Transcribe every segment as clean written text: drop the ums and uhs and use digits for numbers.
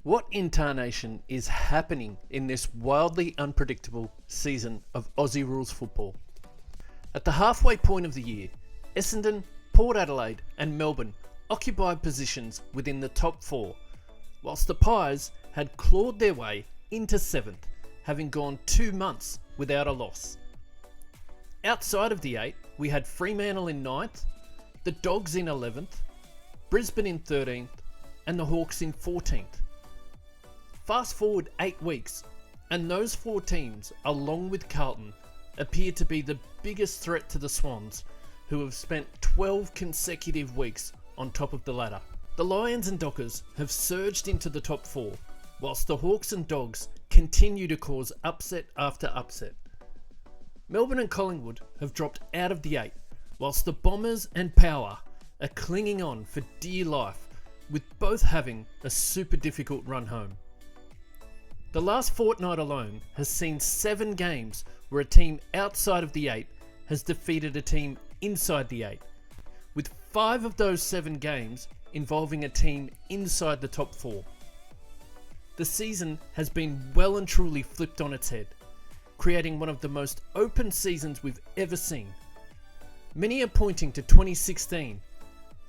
What incarnation is happening in this wildly unpredictable season of Aussie rules football? At the halfway point of the year, Essendon, Port Adelaide and Melbourne occupied positions within the top four, whilst the Pies had clawed their way into 7th, having gone 2 months without a loss. Outside of the 8, we had Fremantle in 9th, the Dogs in 11th, Brisbane in 13th and the Hawks in 14th. Fast forward 8 weeks, and those 4 teams, along with Carlton, appear to be the biggest threat to the Swans, who have spent 12 consecutive weeks on top of the ladder. The Lions and Dockers have surged into the top 4, whilst the Hawks and Dogs continue to cause upset after upset. Melbourne and Collingwood have dropped out of the 8, whilst the Bombers and Power are clinging on for dear life, with both having a super difficult run home. The last fortnight alone has seen 7 games where a team outside of the 8 has defeated a team inside the 8, with 5 of those 7 games involving a team inside the top 4. The season has been well and truly flipped on its head, creating one of the most open seasons we've ever seen. Many are pointing to 2016,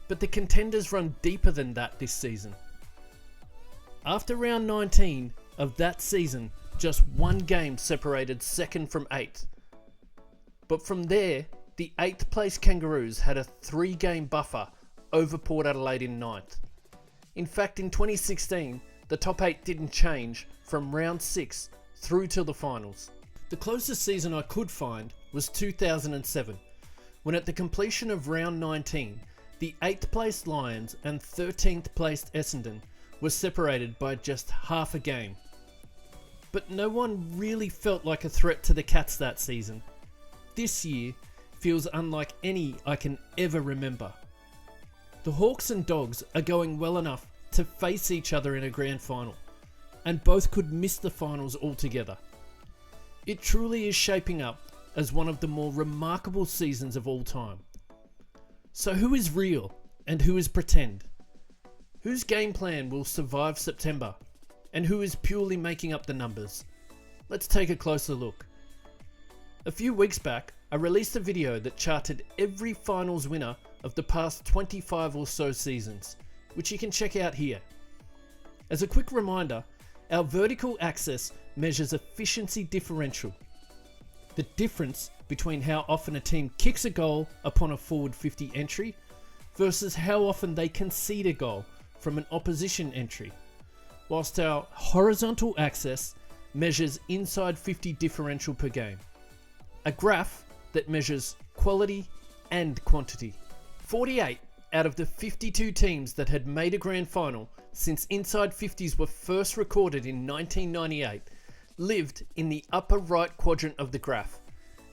but the contenders run deeper than that this season. After round 19 of that season, just 1 game separated 2nd from 8th. But from there, the 8th place Kangaroos had a 3-game buffer over Port Adelaide in 9th. In fact, in 2016, the top 8 didn't change from round 6 through till the finals. The closest season I could find was 2007, when at the completion of round 19, the 8th placed Lions and 13th placed Essendon were separated by just half a game. But no one really felt like a threat to the Cats that season. This year feels unlike any I can ever remember. The Hawks and Dogs are going well enough to face each other in a grand final, and both could miss the finals altogether. It truly is shaping up as one of the more remarkable seasons of all time. So who is real and who is pretend? Whose game plan will survive September? And who is purely making up the numbers? Let's take a closer look. A few weeks back, I released a video that charted every finals winner of the past 25 or so seasons, which you can check out here. As a quick reminder, our vertical axis measures efficiency differential, the difference between how often a team kicks a goal upon a forward 50 entry versus how often they concede a goal from an opposition entry, whilst our horizontal axis measures inside 50 differential per game, a graph that measures quality and quantity. 48 out of the 52 teams that had made a grand final since inside 50s were first recorded in 1998 lived in the upper right quadrant of the graph.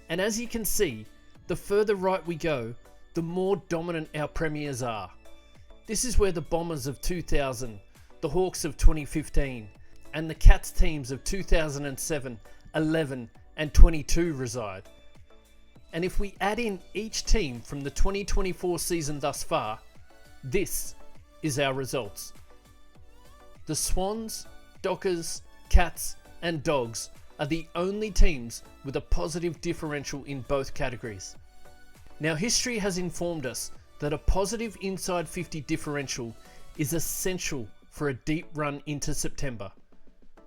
And as you can see, the further right we go, the more dominant our premiers are. This is where the Bombers of 2000, the Hawks of 2015, and the Cats teams of 2007, 11 and 22 reside. And if we add in each team from the 2024 season thus far, this is our results. The Swans, Dockers, Cats and Dogs are the only teams with a positive differential in both categories. Now, history has informed us that a positive inside 50 differential is essential for a deep run into September,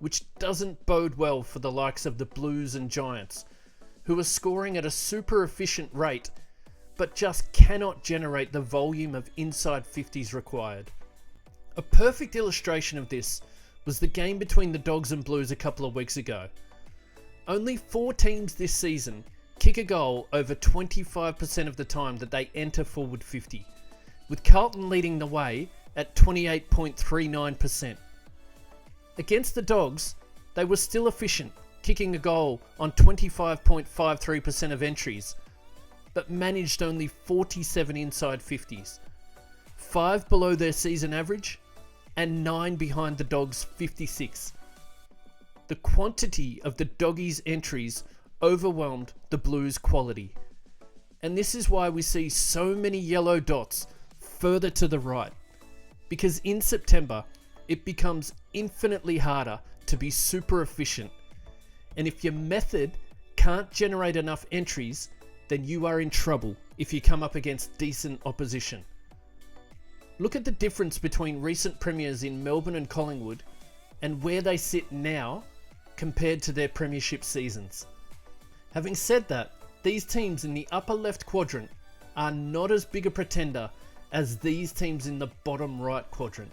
which doesn't bode well for the likes of the Blues and Giants, who are scoring at a super efficient rate, but just cannot generate the volume of inside 50s required. A perfect illustration of this was the game between the Dogs and Blues a couple of weeks ago. Only 4 teams this season kick a goal over 25% of the time that they enter forward 50, with Carlton leading the way at 28.39%. Against the Dogs, they were still efficient, kicking a goal on 25.53% of entries, but managed only 47 inside 50s, 5 below their season average and 9 behind the Dogs' 56. The quantity of the Doggies' entries overwhelmed the Blues' quality, and this is why we see so many yellow dots further to the right, because in September it becomes infinitely harder to be super efficient. And if your method can't generate enough entries, then you are in trouble if you come up against decent opposition. Look at the difference between recent premiers in Melbourne and Collingwood and where they sit now compared to their premiership seasons. Having said that, these teams in the upper left quadrant are not as big a pretender as these teams in the bottom right quadrant.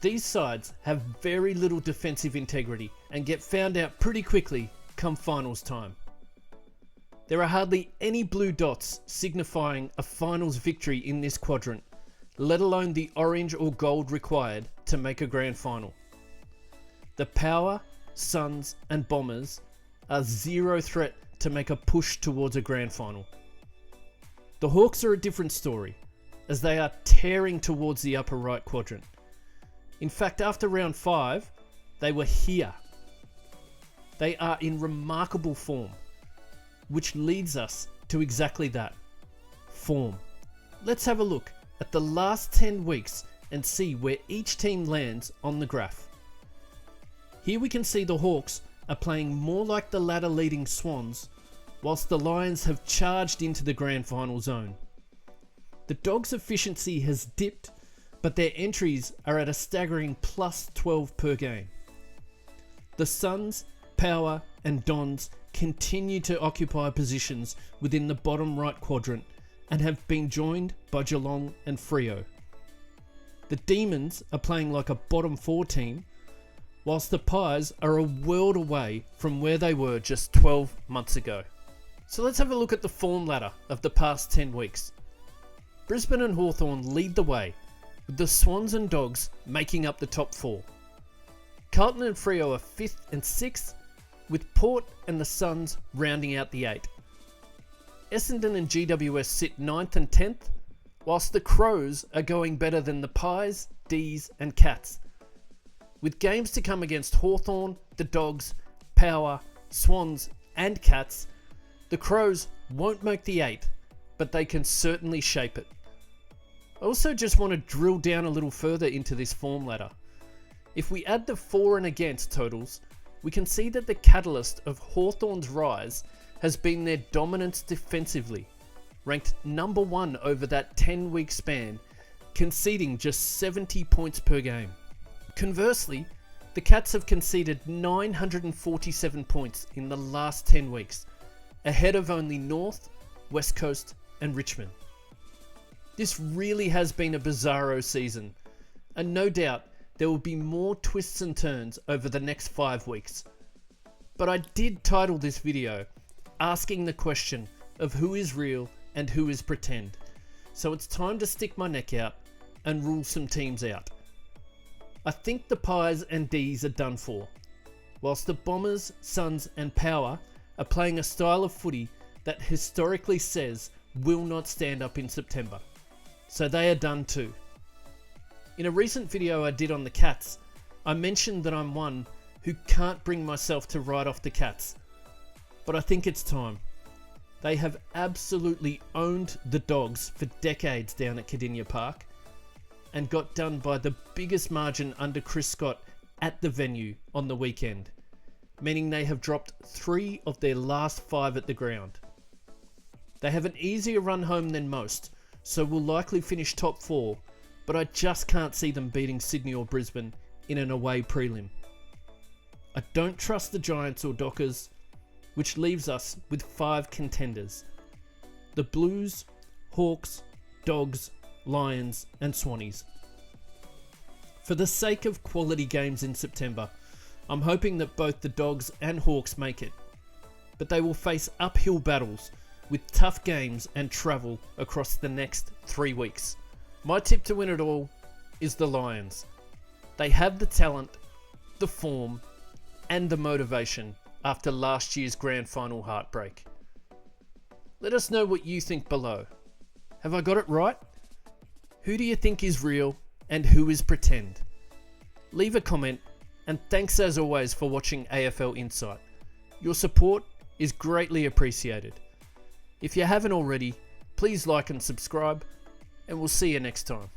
These sides have very little defensive integrity and get found out pretty quickly come finals time. There are hardly any blue dots signifying a finals victory in this quadrant, let alone the orange or gold required to make a grand final. The Power, Suns and Bombers are zero threat to make a push towards a grand final. The Hawks are a different story, as they are tearing towards the upper right quadrant. In fact, after round 5, they were here. They are in remarkable form, which leads us to exactly that, form. Let's have a look at the last 10 weeks and see where each team lands on the graph. Here we can see the Hawks are playing more like the ladder leading Swans, whilst the Lions have charged into the grand final zone. The Dogs' efficiency has dipped, but their entries are at a staggering plus 12 per game. The Suns, Power and Dons continue to occupy positions within the bottom right quadrant and have been joined by Geelong and Freo. The Demons are playing like a bottom 4 team, whilst the Pies are a world away from where they were just 12 months ago. So let's have a look at the form ladder of the past 10 weeks. Brisbane and Hawthorn lead the way, with the Swans and Dogs making up the top 4. Carlton and Freo are 5th and 6th, with Port and the Suns rounding out the 8. Essendon and GWS sit 9th and 10th, whilst the Crows are going better than the Pies, D's and Cats. With games to come against Hawthorn, the Dogs, Power, Swans and Cats, the Crows won't make the 8, but they can certainly shape it. I also just want to drill down a little further into this form ladder. If we add the for and against totals, we can see that the catalyst of Hawthorn's rise has been their dominance defensively, ranked number 1 over that 10-week span, conceding just 70 points per game. Conversely, the Cats have conceded 947 points in the last 10 weeks, ahead of only North, West Coast and Richmond. This really has been a bizarro season, and no doubt there will be more twists and turns over the next 5 weeks. But I did title this video asking the question of who is real and who is pretend, so it's time to stick my neck out and rule some teams out. I think the Pies and D's are done for, whilst the Bombers, Suns and Power are playing a style of footy that historically says will not stand up in September. So they are done too. In a recent video I did on the Cats, I mentioned that I'm one who can't bring myself to write off the Cats. But I think it's time. They have absolutely owned the Dogs for decades down at Cardinia Park and got done by the biggest margin under Chris Scott at the venue on the weekend, meaning they have dropped 3 of their last 5 at the ground. They have an easier run home than most, so will likely finish top 4, but I just can't see them beating Sydney or Brisbane in an away prelim. I don't trust the Giants or Dockers, which leaves us with 5 contenders: the Blues, Hawks, Dogs, Lions and Swannies. For the sake of quality games in September, I'm hoping that both the Dogs and Hawks make it, but they will face uphill battles with tough games and travel across the next 3 weeks. My tip to win it all is the Lions. They have the talent, the form and the motivation after last year's grand final heartbreak. Let us know what you think below. Have I got it right? Who do you think is real and who is pretend? Leave a comment, and thanks as always for watching AFL Insight. Your support is greatly appreciated. If you haven't already, please like and subscribe, and we'll see you next time.